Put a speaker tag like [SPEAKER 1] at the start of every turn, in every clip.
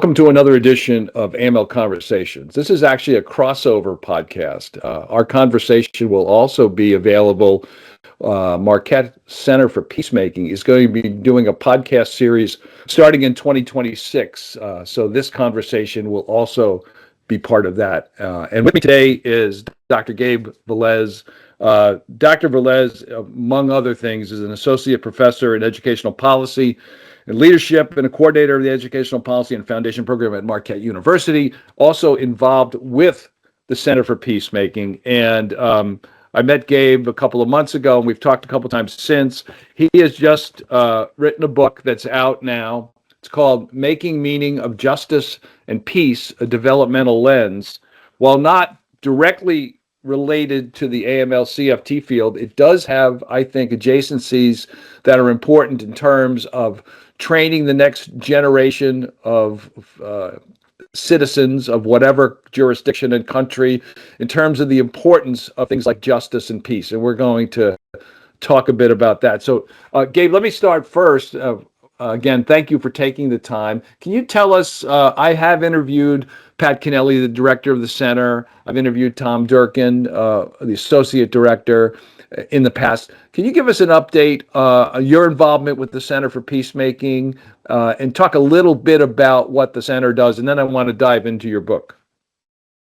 [SPEAKER 1] Welcome to another edition of AML Conversations. This is actually a crossover podcast. Our conversation will also be available. Marquette Center for Peacemaking is going to be doing a podcast series starting in 2026. So this conversation will also be part of that. And with me today is Dr. Gabe Velez. Dr. Velez, among other things, is an associate professor in educational policy and leadership and a coordinator of the Educational Policy and Foundation Program at Marquette University, also involved with the Center for Peacemaking. And I met Gabe a couple of months ago, and we've talked a couple times since. He has just written a book that's out now. It's called Making Meaning of Justice and Peace, a Developmental Lens. While not directly related to the AML CFT field, it does have, I think, adjacencies that are important in terms of training the next generation of citizens of whatever jurisdiction and country in terms of the importance of things like justice and peace. And we're going to talk a bit about that. So, Gabe, let me start first. Again, thank you for taking the time. Can you tell us, I have interviewed Pat Kennelly, the director of the center. I've interviewed Tom Durkin, the associate director, in the past. Can you give us an update on your involvement with the Center for Peacemaking and talk a little bit about what the center does? And then I want to dive into your book.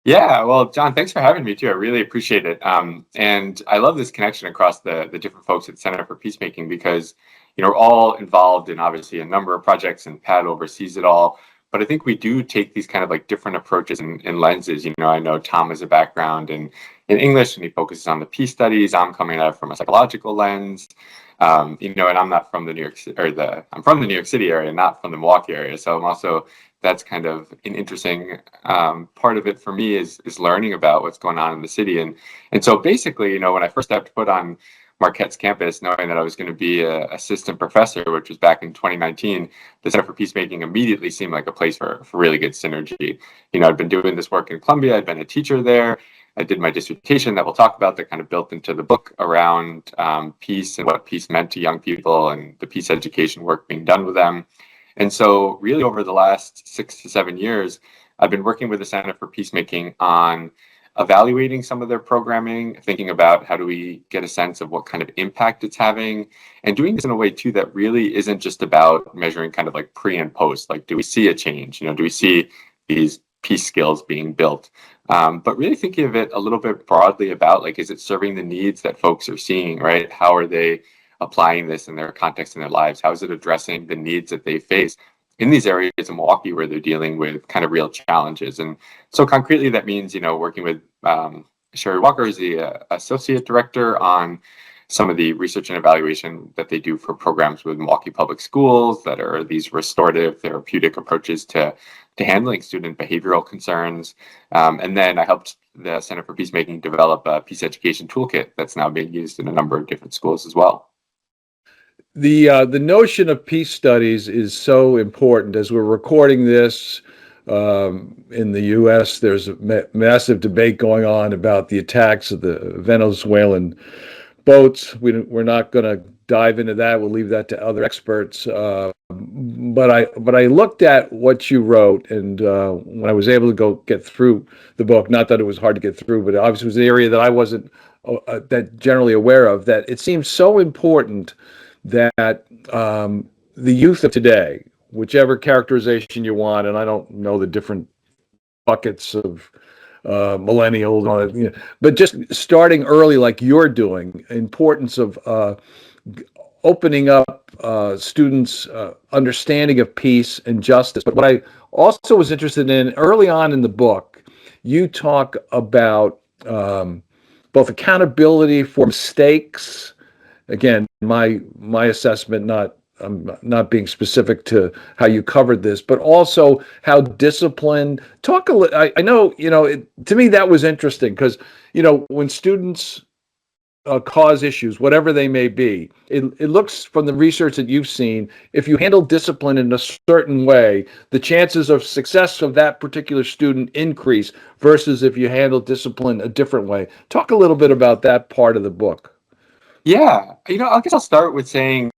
[SPEAKER 2] Yeah, well, John, thanks for having me too. I really appreciate it. And I love this connection across the different folks at Center for Peacemaking because, we're all involved in obviously a number of projects and Pat oversees it all. But I think we do take these kind of like different approaches and lenses. I know Tom has a background in English and he focuses on the peace studies. I'm coming at it from a psychological lens. And I'm not from the New York City, I'm from the New York City area, not from the Milwaukee area. So I'm also, that's kind of an interesting part of it for me is learning about what's going on in the city. And so basically, when I first stepped foot on Marquette's campus, knowing that I was going to be an assistant professor, which was back in 2019, the Center for Peacemaking immediately seemed like a place for really good synergy. I'd been doing this work in Colombia. I'd been a teacher there. I did my dissertation that we'll talk about that kind of built into the book around peace and what peace meant to young people and the peace education work being done with them. And so really over the last 6 to 7 years, I've been working with the Center for Peacemaking on evaluating some of their programming, thinking about how do we get a sense of what kind of impact it's having, and doing this in a way too that really isn't just about measuring kind of like pre and post, like do we see a change, do we see these peace skills being built, but really thinking of it a little bit broadly about like, is it serving the needs that folks are seeing, right? How are they applying this in their context in their lives? How is it addressing the needs that they face in these areas in Milwaukee where they're dealing with kind of real challenges? And so concretely, that means, working with Sherry Walker is the associate director on some of the research and evaluation that they do for programs with Milwaukee Public Schools that are these restorative therapeutic approaches to handling student behavioral concerns. And then I helped the Center for Peacemaking develop a peace education toolkit that's now being used in a number of different schools as well.
[SPEAKER 1] The notion of peace studies is so important. As we're recording this in the U.S., there's a massive debate going on about the attacks of the Venezuelan boats. We're not going to dive into that. We'll leave that to other experts. But I looked at what you wrote, and when I was able to go get through the book, not that it was hard to get through, but obviously it was an area that I wasn't that generally aware of, that it seems so important that the youth of today, whichever characterization you want, and I don't know the different buckets of millennials, and all that, but just starting early like you're doing, importance of opening up students' understanding of peace and justice. But what I also was interested in early on in the book, you talk about both accountability for mistakes. Again, my assessment, I'm not being specific to how you covered this, but also how discipline. I know, to me that was interesting because, when students cause issues, whatever they may be, it looks from the research that you've seen, if you handle discipline in a certain way, the chances of success of that particular student increase versus if you handle discipline a different way. Talk a little bit about that part of the book.
[SPEAKER 2] Yeah, I guess I'll start with saying,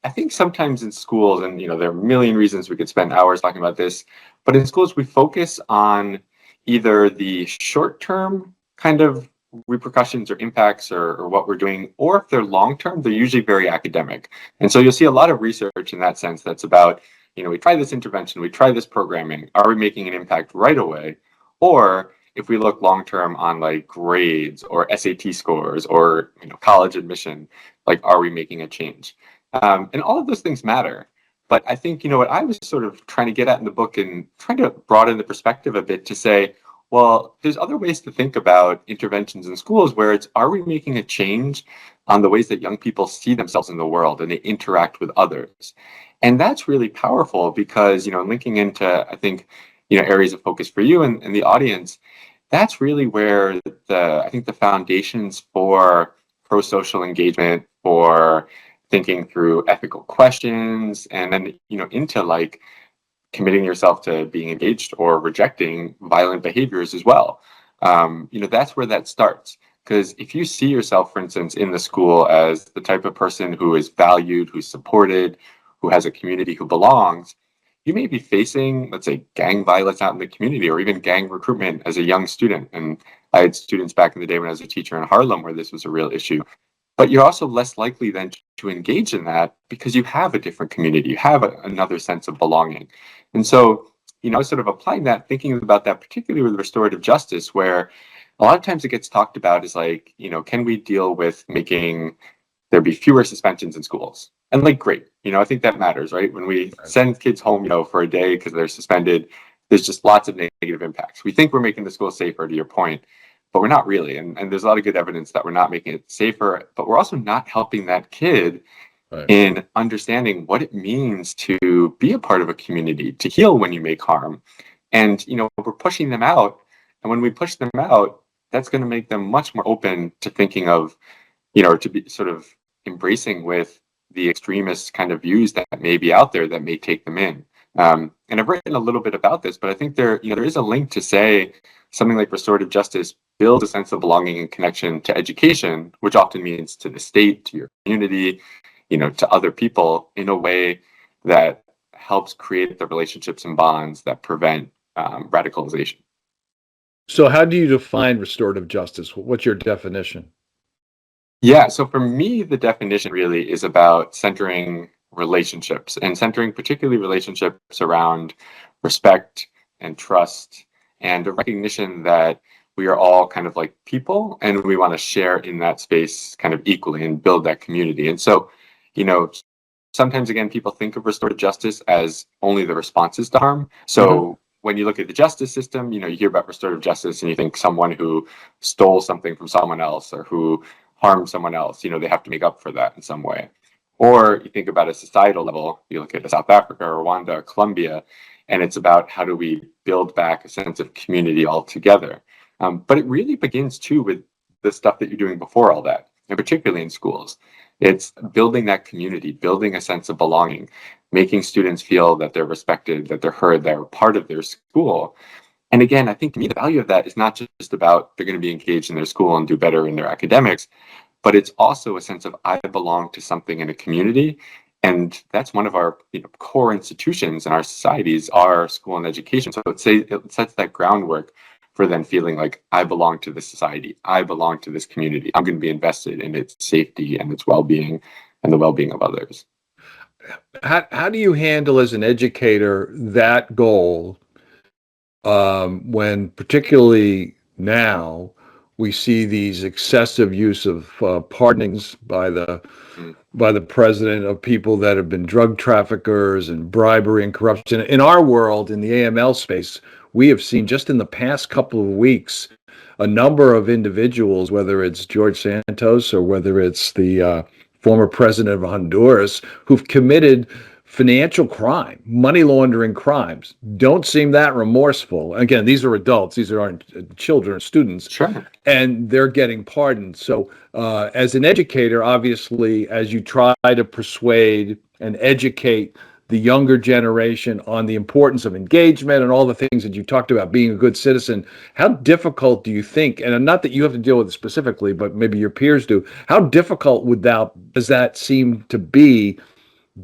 [SPEAKER 2] I think sometimes in schools, and there are a million reasons we could spend hours talking about this, But in schools, we focus on either the short-term kind of repercussions or impacts or what we're doing, or if they're long-term, they're usually very academic. And so you'll see a lot of research in that sense that's about, we try this intervention, we try this programming, are we making an impact right away? Or if we look long-term on like grades or SAT scores or college admission, like are we making a change? And all of those things matter. But I think, what I was sort of trying to get at in the book and trying to broaden the perspective a bit to say, well, there's other ways to think about interventions in schools where it's, are we making a change on the ways that young people see themselves in the world and they interact with others? And that's really powerful because, linking into, I think, areas of focus for you and the audience, that's really where I think the foundations for pro-social engagement, for thinking through ethical questions, and then, into like committing yourself to being engaged or rejecting violent behaviors as well. That's where that starts. Because if you see yourself, for instance, in the school as the type of person who is valued, who's supported, who has a community, who belongs, you may be facing, let's say, gang violence out in the community or even gang recruitment as a young student. And I had students back in the day when I was a teacher in Harlem where this was a real issue. But you're also less likely then to engage in that because you have a different community, you have another sense of belonging. And so, sort of applying that, thinking about that, particularly with restorative justice, where a lot of times it gets talked about is like, can we deal with making there be fewer suspensions in schools? And like, great, I think that matters, right? When we send kids home, for a day because they're suspended, there's just lots of negative impacts. We think we're making the school safer, to your point, but we're not really. And there's a lot of good evidence that we're not making it safer, but we're also not helping that kid in understanding what it means to be a part of a community, to heal when you make harm. And, we're pushing them out. And when we push them out, that's going to make them much more open to thinking of, to be sort of embracing with the extremist kind of views that may be out there that may take them in. And I've written a little bit about this, but I think there is a link to say something like restorative justice builds a sense of belonging and connection to education, which often means to the state, to your community, to other people in a way that helps create the relationships and bonds that prevent radicalization.
[SPEAKER 1] So how do you define restorative justice? What's your definition?
[SPEAKER 2] Yeah, so for me, the definition really is about centering relationships and centering particularly relationships around respect and trust and a recognition that we are all kind of like people and we want to share in that space kind of equally and build that community. And so, sometimes again, people think of restorative justice as only the responses to harm. So when you look at the justice system, you hear about restorative justice and you think someone who stole something from someone else or who harmed someone else, they have to make up for that in some way. Or you think about a societal level, you look at South Africa, Rwanda, or Colombia, and it's about how do we build back a sense of community altogether. But it really begins too with the stuff that you're doing before all that, and particularly in schools. It's building that community, building a sense of belonging, making students feel that they're respected, that they're heard, they're part of their school. And again, I think to me, the value of that is not just about they're going to be engaged in their school and do better in their academics, but it's also a sense of I belong to something in a community. And that's one of our core institutions in our societies, our school and education. So it sets that groundwork for then feeling like I belong to this society. I belong to this community. I'm going to be invested in its safety and its well-being and the well-being of others.
[SPEAKER 1] How do you handle as an educator that goal when particularly now we see these excessive use of pardonings by the president of people that have been drug traffickers and bribery and corruption? In our world, in the AML space, we have seen just in the past couple of weeks a number of individuals, whether it's George Santos or whether it's the former president of Honduras, who've committed financial crime, money laundering crimes, don't seem that remorseful. Again, these are adults; these aren't children or students.
[SPEAKER 2] Sure.
[SPEAKER 1] And they're getting pardoned. So, as an educator, obviously, as you try to persuade and educate the younger generation on the importance of engagement and all the things that you talked about, being a good citizen, how difficult do you think, and not that you have to deal with it specifically, but maybe your peers do, how difficult does that seem to be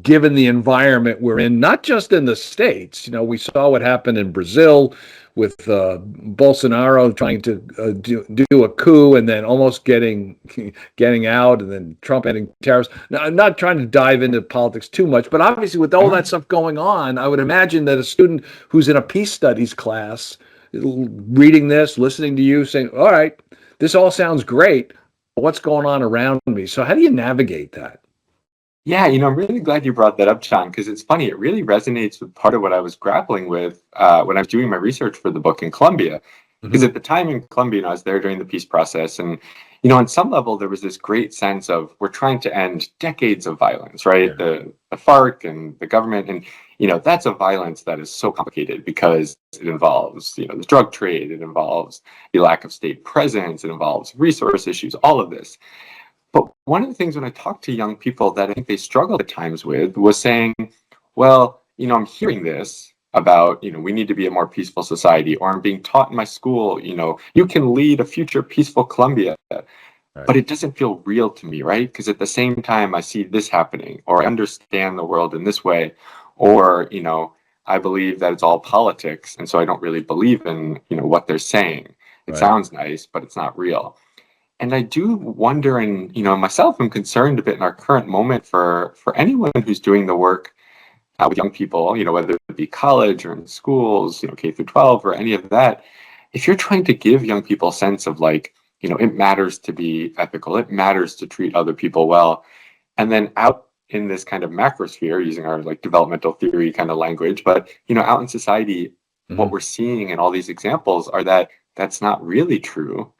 [SPEAKER 1] given the environment we're in, not just in the States. We saw what happened in Brazil with Bolsonaro trying to do a coup and then almost getting out, and then Trump ending tariffs. Now, I'm not trying to dive into politics too much, but obviously with all that stuff going on, I would imagine that a student who's in a peace studies class, reading this, listening to you, saying, all right, this all sounds great, but what's going on around me? So how do you navigate that?
[SPEAKER 2] Yeah, I'm really glad you brought that up, John, because it's funny. It really resonates with part of what I was grappling with when I was doing my research for the book in Colombia. Because at the time in Colombia, I was there during the peace process. And, on some level, there was this great sense of we're trying to end decades of violence, right?
[SPEAKER 1] Yeah.
[SPEAKER 2] The FARC and the government. And, that's a violence that is so complicated because it involves, the drug trade, it involves the lack of state presence, it involves resource issues, all of this. But one of the things when I talk to young people that I think they struggle at times with was saying, well, I'm hearing this about, we need to be a more peaceful society, or I'm being taught in my school, you can lead a future peaceful Colombia, but it doesn't feel real to me, right? Because at the same time, I see this happening, or I understand the world in this way, or, I believe that it's all politics. And so I don't really believe in, what they're saying. It
[SPEAKER 1] Right.
[SPEAKER 2] sounds nice, but it's not real. And I do wonder, and myself, I'm concerned a bit in our current moment for anyone who's doing the work with young people, whether it be college or in schools, K through 12 or any of that. If you're trying to give young people a sense of like, it matters to be ethical, it matters to treat other people well, and then out in this kind of macrosphere, using our like developmental theory kind of language, but out in society, what we're seeing in all these examples are that that's not really true.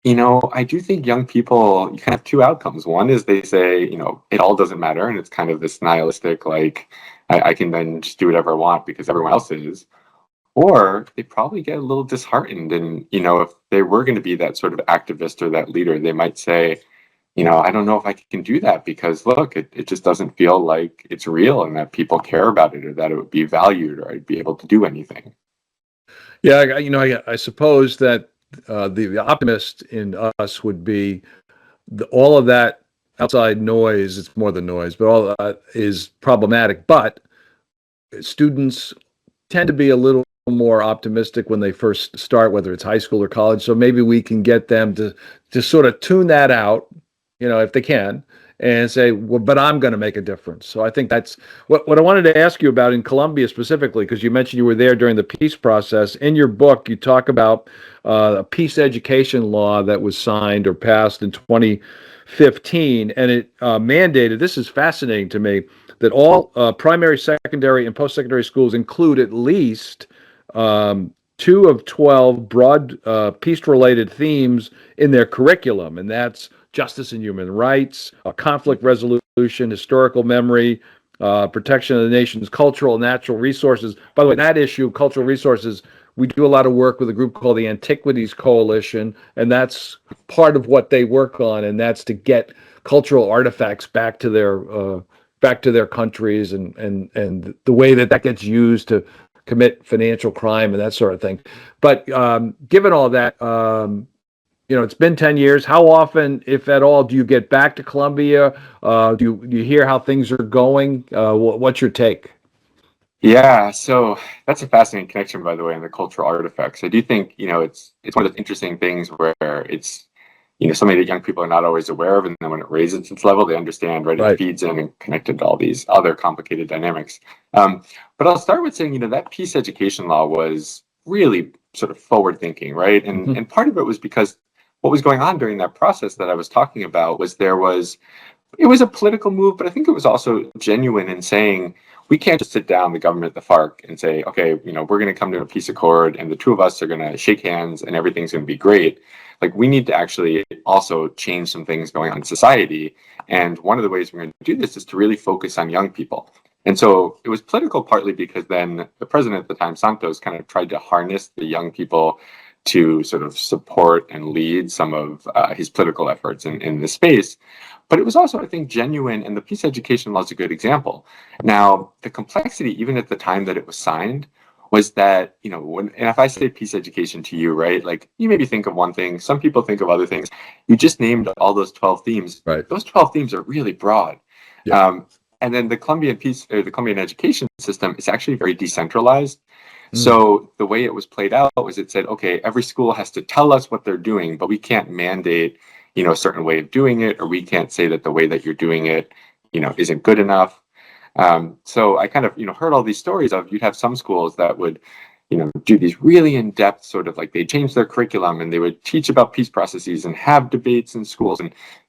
[SPEAKER 2] I do think young people, you kind of have two outcomes. One is they say, it all doesn't matter. And it's kind of this nihilistic, like, I can then just do whatever I want because everyone else is. Or they probably get a little disheartened. And, if they were going to be that sort of activist or that leader, they might say, I don't know if I can do that because look, it just doesn't feel like it's real and that people care about it or that it would be valued or I'd be able to do anything.
[SPEAKER 1] Yeah, I suppose that the optimist in us would be all of that outside noise. It's more than noise, but all of that is problematic. But students tend to be a little more optimistic when they first start, whether it's high school or college. So maybe we can get them to sort of tune that out, if they can, and say, well, but I'm going to make a difference. So I think that's what I wanted to ask you about in Colombia specifically, because you mentioned you were there during the peace process. In your book, you talk about a peace education law that was signed or passed in 2015, and it mandated, this is fascinating to me, that all primary, secondary, and post-secondary schools include at least 2 of 12 broad peace-related themes in their curriculum, and that's justice and human rights, conflict resolution, historical memory, protection of the nation's cultural and natural resources. By the way, that issue, cultural resources, we do a lot of work with a group called the Antiquities Coalition, and that's part of what they work on, and that's to get cultural artifacts back to their countries, and the way that gets used to commit financial crime and that sort of thing. But given all that, it's been 10 years. How often, if at all, do you get back to Colombia? Do you hear how things are going? What's your take?
[SPEAKER 2] Yeah, so that's a fascinating connection, by the way, in the cultural artifacts. I do think, it's one of those interesting things where it's, something that young people are not always aware of, and then when it raises its level, they understand, right? It
[SPEAKER 1] Right.
[SPEAKER 2] feeds in and connected to all these other complicated dynamics. But I'll start with saying, that peace education law was really sort of forward thinking, right? And part of it was because what was going on during that process that I was talking about was it was a political move, but I think it was also genuine in saying we can't just sit down, the government, the FARC, and say, okay, we're going to come to a peace accord and the two of us are going to shake hands and everything's going to be great. Like, we need to actually also change some things going on in society. And one of the ways we're going to do this is to really focus on young people. And so it was political partly because then the president at the time, Santos, kind of tried to harness the young people to sort of support and lead some of his political efforts in this space. But it was also, I think, genuine, and the peace education law is a good example. Now, the complexity, even at the time that it was signed, was that, and if I say peace education to you, right, like you maybe think of one thing, some people think of other things. You just named all those 12 themes.
[SPEAKER 1] Right.
[SPEAKER 2] Those 12 themes are really broad.
[SPEAKER 1] Yeah.
[SPEAKER 2] And then the Colombian education system is actually very decentralized.
[SPEAKER 1] Mm.
[SPEAKER 2] So the way it was played out was it said, okay, every school has to tell us what they're doing, but we can't mandate, a certain way of doing it, or we can't say that the way that you're doing it, isn't good enough. So I kind of, heard all these stories of you'd have some schools that would, do these really in-depth sort of like they change their curriculum and they would teach about peace processes and have debates in schools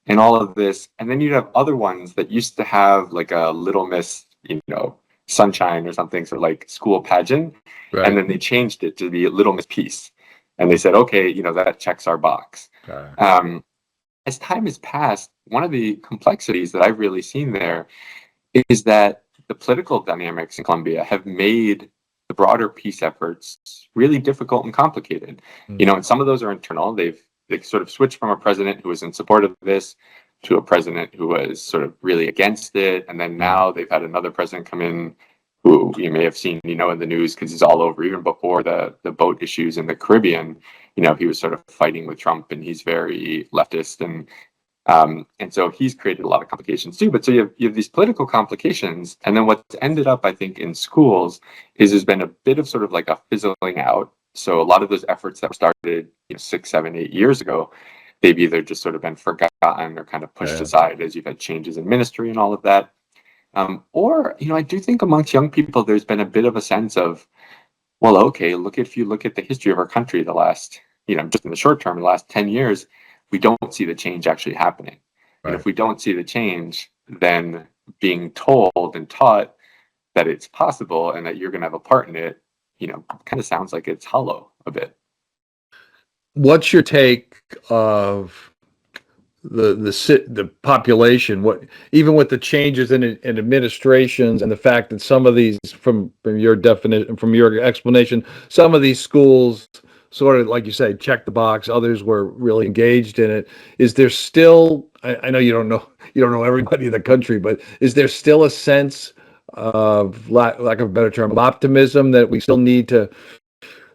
[SPEAKER 2] and all of this. And then you'd have other ones that used to have like a Little Miss, Sunshine or something, sort of like school pageant.
[SPEAKER 1] Right.
[SPEAKER 2] And then they changed it to be Little Miss Peace. And they said, okay, that checks our box. As time has passed, one of the complexities that I've really seen there is that the political dynamics in Colombia have made the broader peace efforts really difficult and complicated. And some of those are internal. They sort of switched from a president who was in support of this to a president who was sort of really against it. And then now they've had another president come in who you may have seen, in the news because he's all over. Even before the boat issues in the Caribbean, he was sort of fighting with Trump, and he's very leftist, and so he's created a lot of complications too. But so you have these political complications, and then what's ended up, I think, in schools is there's been a bit of sort of like a fizzling out. So a lot of those efforts that were started 6, 7, 8 years ago, they've either just sort of been forgotten or kind of pushed aside as you've had changes in ministry and all of that. Or I do think amongst young people, there's been a bit of a sense of, well, okay, if you look at the history of our country, the last, just in the short term, the last 10 years, we don't see the change actually happening.
[SPEAKER 1] Right.
[SPEAKER 2] And if we don't see the change, then being told and taught that it's possible and that you're going to have a part in it, kind of sounds like it's hollow a bit.
[SPEAKER 1] What's your take of the population? What, even with the changes in administrations and the fact that some of these, from your definition, from your explanation, some of these schools sort of, like you say, check the box, others were really engaged in it. Is there still, I know you don't know everybody in the country, but is there still a sense of lack of a better term, of optimism that we still need to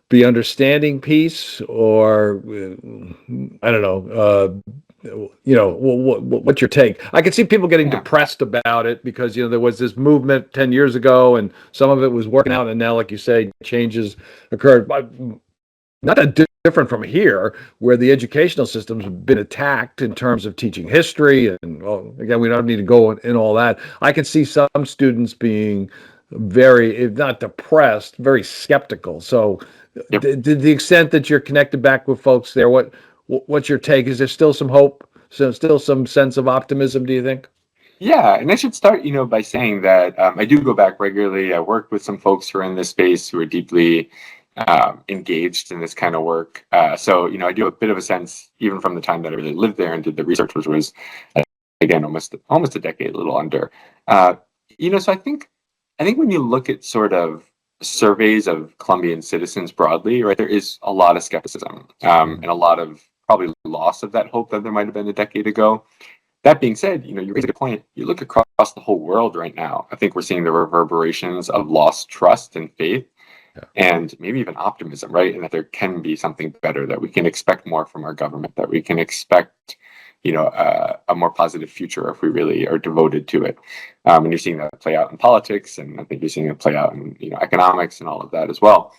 [SPEAKER 1] be understanding peace? Or I don't know, what's your take? I can see people getting depressed about it because there was this movement 10 years ago and some of it was working out, and now, like you say, changes occurred. Not that different from here, where the educational system's been attacked in terms of teaching history, and again, we don't need to go in all that. I can see some students being very, if not depressed, very skeptical. So to the extent that you're connected back with folks there, what's your take? Is there still some hope, still some sense of optimism, do you think?
[SPEAKER 2] Yeah, and I should start, by saying that I do go back regularly. I work with some folks who are in this space who are deeply engaged in this kind of work. So, I do have a bit of a sense, even from the time that I really lived there and did the research, which was, again, almost a decade, a little under. So I think when you look at sort of surveys of Colombian citizens broadly, right, there is a lot of skepticism and a lot of probably loss of that hope that there might have been a decade ago. That being said, you raise a good point. You look across the whole world right now, I think we're seeing the reverberations of lost trust and faith and maybe even optimism, right? And that there can be something better, that we can expect more from our government, that we can expect, a more positive future if we really are devoted to it. And you're seeing that play out in politics, and I think you're seeing it play out in, economics and all of that as well.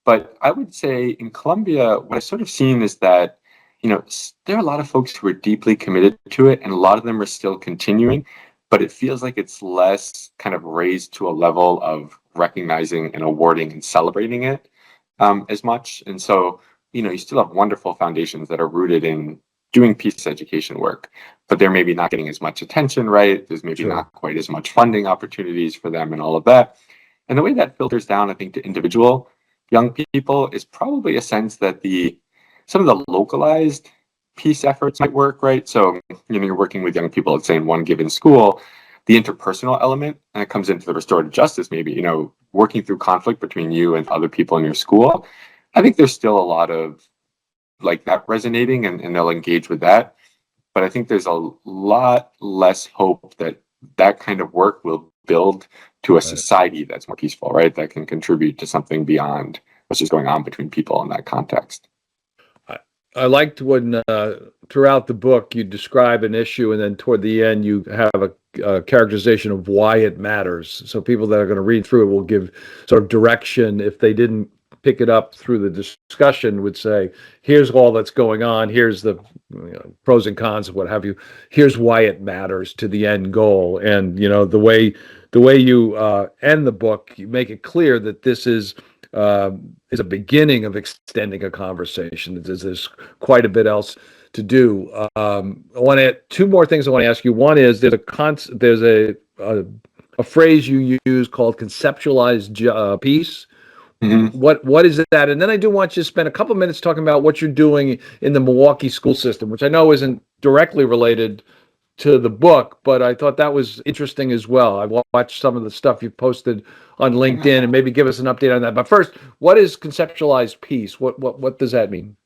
[SPEAKER 2] But I would say in Colombia, what I've sort of seen is that, there are a lot of folks who are deeply committed to it, and a lot of them are still continuing, but it feels like it's less kind of raised to a level of recognizing and awarding and celebrating it as much. And so, you still have wonderful foundations that are rooted in doing peace education work, but they're maybe not getting as much attention, right? There's maybe not quite as much funding opportunities for them and all of that. And the way that filters down, I think, to individual young people is probably a sense that some of the localized peace efforts might work, right? So, you're working with young people, let's say in one given school, the interpersonal element, and it comes into the restorative justice, maybe, working through conflict between you and other people in your school. I think there's still a lot of like that resonating, and they'll engage with that. But I think there's a lot less hope that that kind of work will build to a society that's more peaceful, right? That can contribute to something beyond what's just going on between people in that context.
[SPEAKER 1] I liked when throughout the book, you describe an issue, and then toward the end, you have a characterization of why it matters. So people that are going to read through it will give sort of direction. If they didn't pick it up through the discussion, would say, here's all that's going on. Here's the pros and cons of what have you. Here's why it matters to the end goal. And the way you end the book, you make it clear that this is a beginning of extending a conversation. There's quite a bit else to do. I want to add two more things I want to ask you. One is there's a phrase you use called conceptualized peace.
[SPEAKER 2] Mhm.
[SPEAKER 1] What is that? And then I do want you to spend a couple minutes talking about what you're doing in the Milwaukee school system, which I know isn't directly related to the book, but I thought that was interesting as well. I watched some of the stuff you posted on LinkedIn, and maybe give us an update on that. But first, what is conceptualized peace? What does that mean?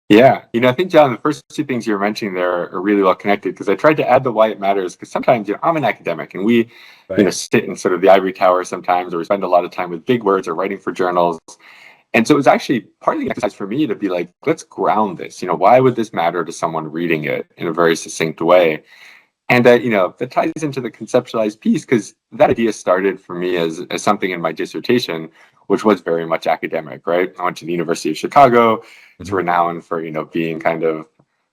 [SPEAKER 2] Yeah, I think, John, the first two things you were mentioning there are really well connected, because I tried to add the why it matters, because sometimes, I'm an academic, and we,
[SPEAKER 1] Right.
[SPEAKER 2] sit in sort of the ivory tower sometimes, or we spend a lot of time with big words or writing for journals. And so it was actually part of the exercise for me to be like, let's ground this. Why would this matter to someone reading it in a very succinct way? And that ties into the conceptualized piece, because that idea started for me as something in my dissertation, which was very much academic, right? I went to the University of Chicago. It's
[SPEAKER 1] Mhm.
[SPEAKER 2] renowned for, being kind of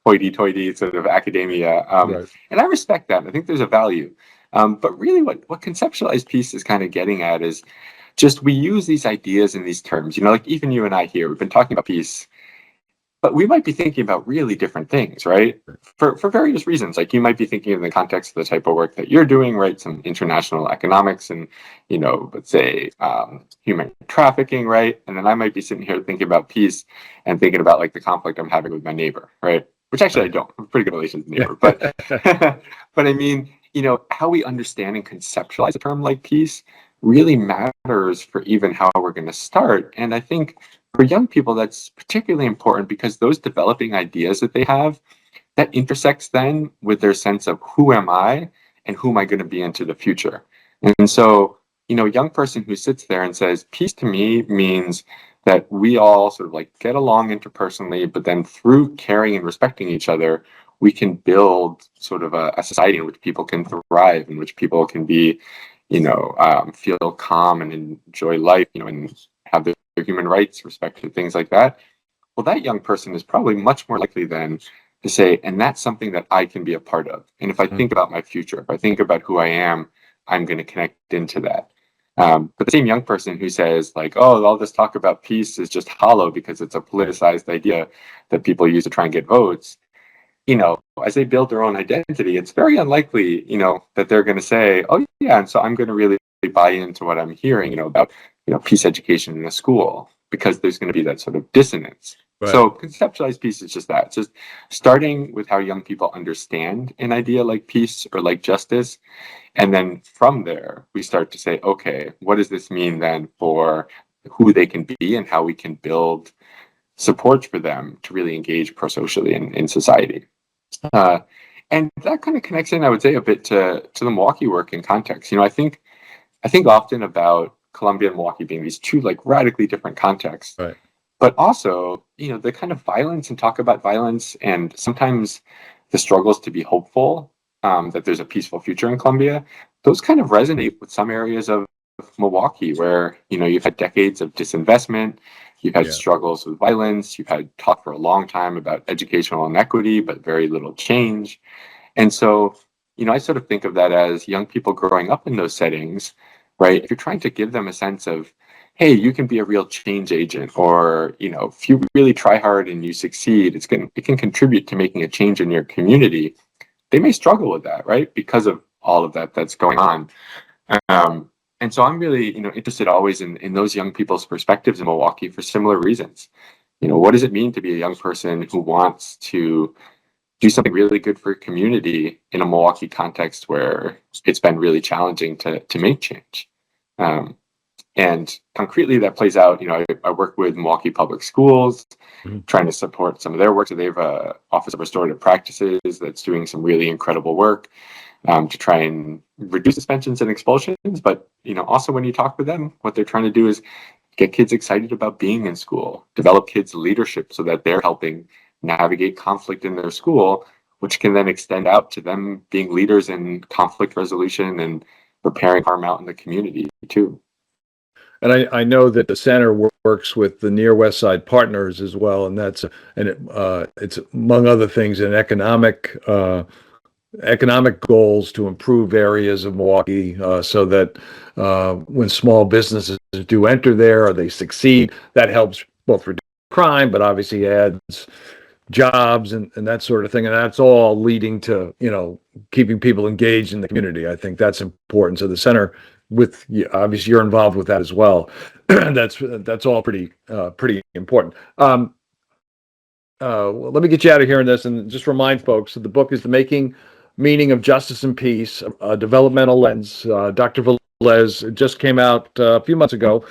[SPEAKER 2] hoity-toity sort of academia.
[SPEAKER 1] Right.
[SPEAKER 2] And I respect that. I think there's a value. But really what conceptualized piece is kind of getting at is just, we use these ideas and these terms, like even you and I here, we've been talking about peace, but we might be thinking about really different things, right? For various reasons. Like, you might be thinking in the context of the type of work that you're doing, right? Some international economics and, let's say, human trafficking, right? And then I might be sitting here thinking about peace and thinking about, like, the conflict I'm having with my neighbor, right? Which actually I
[SPEAKER 1] Right.
[SPEAKER 2] don't. I have pretty good relations with neighbor. But,
[SPEAKER 1] Yeah.
[SPEAKER 2] but I mean, how we understand and conceptualize a term like peace really matters for even how we're going to start. And I think for young people, that's particularly important, because those developing ideas that they have, that intersects then with their sense of who am I and who am I going to be into the future. And so, a young person who sits there and says, peace to me means that we all sort of like get along interpersonally, but then through caring and respecting each other, we can build sort of a society in which people can thrive, in which people can be, feel calm and enjoy life, and have their human rights respected, things like that. Well, that young person is probably much more likely then to say, and that's something that I can be a part of. And if I think about my future, if I think about who I am, I'm going to connect into that. But the same young person who says, like, oh, all this talk about peace is just hollow because it's a politicized idea that people use to try and get votes, as they build their own identity, it's very unlikely, that they're going to say, oh, yeah, and so I'm going to really buy into what I'm hearing, about, peace education in a school, because there's going to be that sort of dissonance.
[SPEAKER 1] Right.
[SPEAKER 2] So conceptualized peace is just that. It's just starting with how young people understand an idea like peace or like justice. And then from there, we start to say, okay, what does this mean then for who they can be and how we can build support for them to really engage pro-socially in society. Uh, and that kind of connects in, I would say, a bit to the Milwaukee work in context. I think often about Colombia and Milwaukee being these two like radically different contexts,
[SPEAKER 1] Right.
[SPEAKER 2] but also, the kind of violence and talk about violence, and sometimes the struggles to be hopeful, that there's a peaceful future in Colombia. Those kind of resonate with some areas of Milwaukee, where you've had decades of disinvestment, you've had
[SPEAKER 1] Yeah.
[SPEAKER 2] struggles with violence, you've had talk for a long time about educational inequity, but very little change. And so, I sort of think of that as young people growing up in those settings, right? If you're trying to give them a sense of, hey, you can be a real change agent, or, if you really try hard and you succeed, it can contribute to making a change in your community. They may struggle with that, right? Because of all of that that's going on. Um, and so I'm really, interested always in those young people's perspectives in Milwaukee for similar reasons. What does it mean to be a young person who wants to do something really good for a community in a Milwaukee context where it's been really challenging to make change? Um, and concretely, that plays out. I work with Milwaukee Public Schools,
[SPEAKER 1] Mhm.
[SPEAKER 2] trying to support some of their work. So they have a Office of Restorative Practices that's doing some really incredible work, to try and reduce suspensions and expulsions. But also when you talk with them, what they're trying to do is get kids excited about being in school, develop kids' leadership so that they're helping navigate conflict in their school, which can then extend out to them being leaders in conflict resolution and repairing harm out in the community too.
[SPEAKER 1] And I know that the center works with the Near West Side Partners as well, and it's among other things an economic goals to improve areas of Milwaukee, so that when small businesses do enter there or they succeed, that helps both reduce crime, but obviously adds jobs and that sort of thing. And that's all leading to, keeping people engaged in the community. I think that's important. So the center, obviously you're involved with that as well. That's all pretty important. Well, let me get you out of here on this and just remind folks that the book is The Making Meaning of Justice and Peace, a Developmental Lens. Dr. Velez, it just came out a few months ago.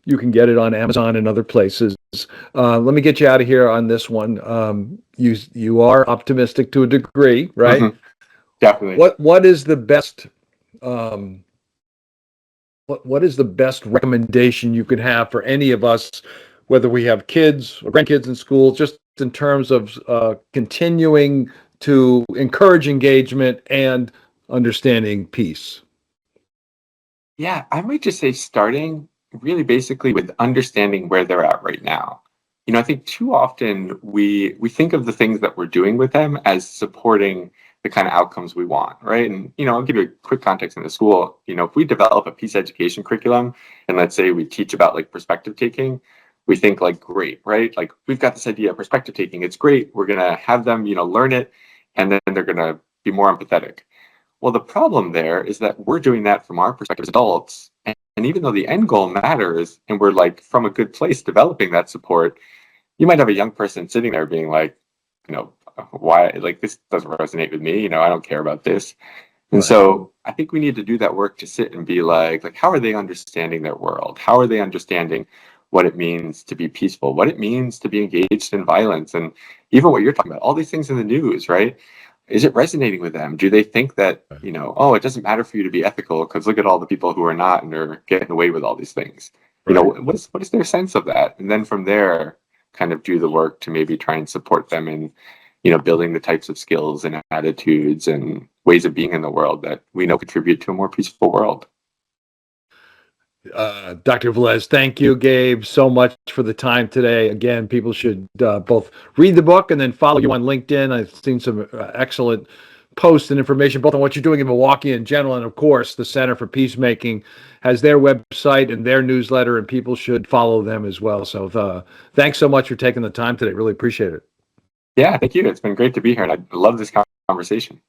[SPEAKER 1] You can get it on Amazon and other places. Let me get you out of here on this one. You are optimistic to a degree, right?
[SPEAKER 2] Mm-hmm. Definitely.
[SPEAKER 1] What is the best what is the best recommendation you could have for any of us, whether we have kids or grandkids in school, just in terms of continuing to encourage engagement and understanding peace?
[SPEAKER 2] Yeah, I might just say starting really basically with understanding where they're at right now. I think too often we think of the things that we're doing with them as supporting the kind of outcomes we want, right? And I'll give you a quick context in the school. If we develop a peace education curriculum, and let's say we teach about like perspective taking, we think like great, right? Like we've got this idea of perspective taking. It's great. We're gonna have them, learn it, and then they're gonna be more empathetic. Well, the problem there is that we're doing that from our perspective as adults. And even though the end goal matters and we're like from a good place developing that support, you might have a young person sitting there being like, why, like, this doesn't resonate with me. I don't care about this. And so I think we need to do that work to sit and be like, how are they understanding their world? How are they understanding what it means to be peaceful, what it means to be engaged in violence? And even what you're talking about, all these things in the news, right? Is it resonating with them? Do they think that, oh, it doesn't matter for you to be ethical because look at all the people who are not and are getting away with all these things?
[SPEAKER 1] Right.
[SPEAKER 2] What is their sense of that? And then from there, kind of do the work to maybe try and support them in, building the types of skills and attitudes and ways of being in the world that we know contribute to a more peaceful world.
[SPEAKER 1] Dr. Velez, thank you, Gabe, so much for the time today. Again, people should both read the book and then follow you on LinkedIn. I've seen some excellent posts and information both on what you're doing in Milwaukee in general, and of course, the Center for Peacemaking has their website and their newsletter, and people should follow them as well. So thanks so much for taking the time today. Really appreciate it.
[SPEAKER 2] Yeah, thank you. It's been great to be here, and I love this conversation.